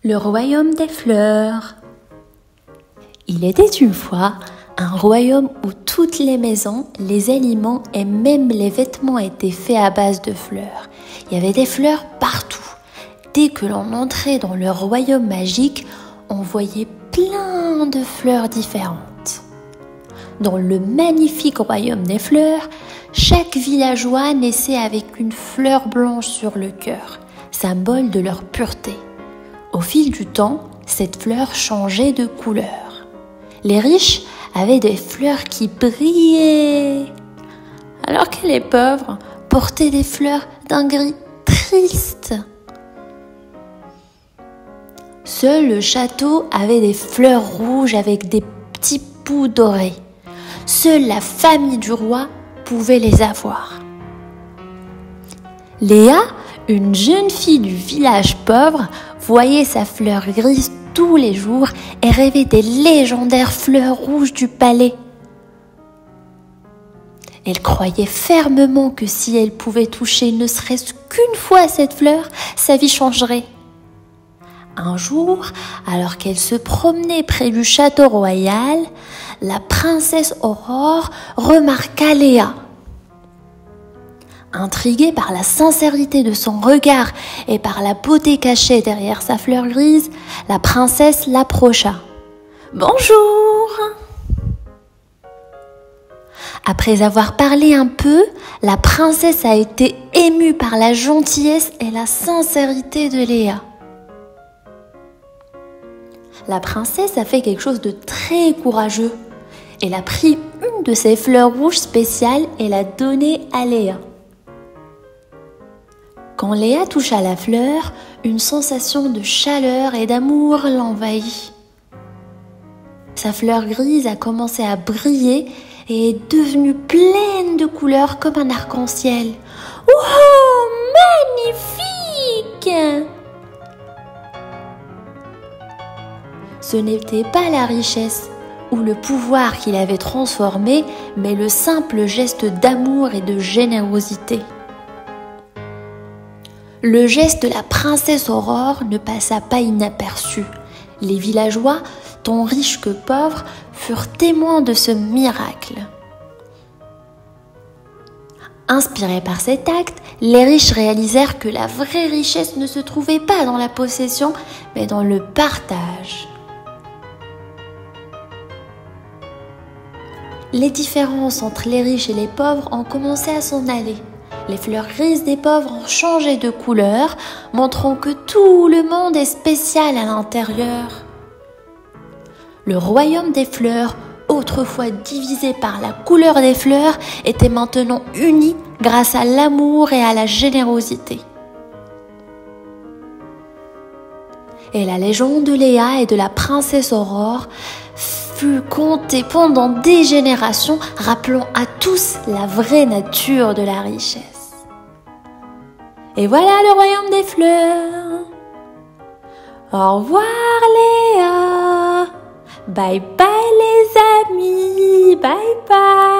Le royaume des fleurs. Il était une fois un royaume où toutes les maisons, les aliments et même les vêtements étaient faits à base de fleurs. Il y avait des fleurs partout. Dès que l'on entrait dans le royaume magique, on voyait plein de fleurs différentes. Dans le magnifique royaume des fleurs, chaque villageois naissait avec une fleur blanche sur le cœur, symbole de leur pureté. Au fil du temps, cette fleur changeait de couleur. Les riches avaient des fleurs qui brillaient, alors que les pauvres portaient des fleurs d'un gris triste. Seul le château avait des fleurs rouges avec des petits poux dorés. Seule la famille du roi pouvait les avoir. Léa, une jeune fille du village pauvre, voyait sa fleur grise tous les jours et rêvait des légendaires fleurs rouges du palais. Elle croyait fermement que si elle pouvait toucher ne serait-ce qu'une fois cette fleur, sa vie changerait. Un jour, alors qu'elle se promenait près du château royal, la princesse Aurore remarqua Léa. Intriguée par la sincérité de son regard et par la beauté cachée derrière sa fleur grise, la princesse l'approcha. « Bonjour !» Après avoir parlé un peu, la princesse a été émue par la gentillesse et la sincérité de Léa. La princesse a fait quelque chose de très courageux. Elle a pris une de ses fleurs rouges spéciales et l'a donnée à Léa. Quand Léa toucha la fleur, une sensation de chaleur et d'amour l'envahit. Sa fleur grise a commencé à briller et est devenue pleine de couleurs comme un arc-en-ciel. Oh, magnifique! Ce n'était pas la richesse ou le pouvoir qui l'avait transformée, mais le simple geste d'amour et de générosité. Le geste de la princesse Aurore ne passa pas inaperçu. Les villageois, tant riches que pauvres, furent témoins de ce miracle. Inspirés par cet acte, les riches réalisèrent que la vraie richesse ne se trouvait pas dans la possession, mais dans le partage. Les différences entre les riches et les pauvres ont commencé à s'en aller. Les fleurs grises des pauvres ont changé de couleur, montrant que tout le monde est spécial à l'intérieur. Le royaume des fleurs, autrefois divisé par la couleur des fleurs, était maintenant uni grâce à l'amour et à la générosité. Et la légende de Léa et de la princesse Aurore fut contée pendant des générations, rappelant à tous la vraie nature de la richesse. Et voilà le royaume des fleurs. Au revoir Léa. Bye bye les amis. Bye bye.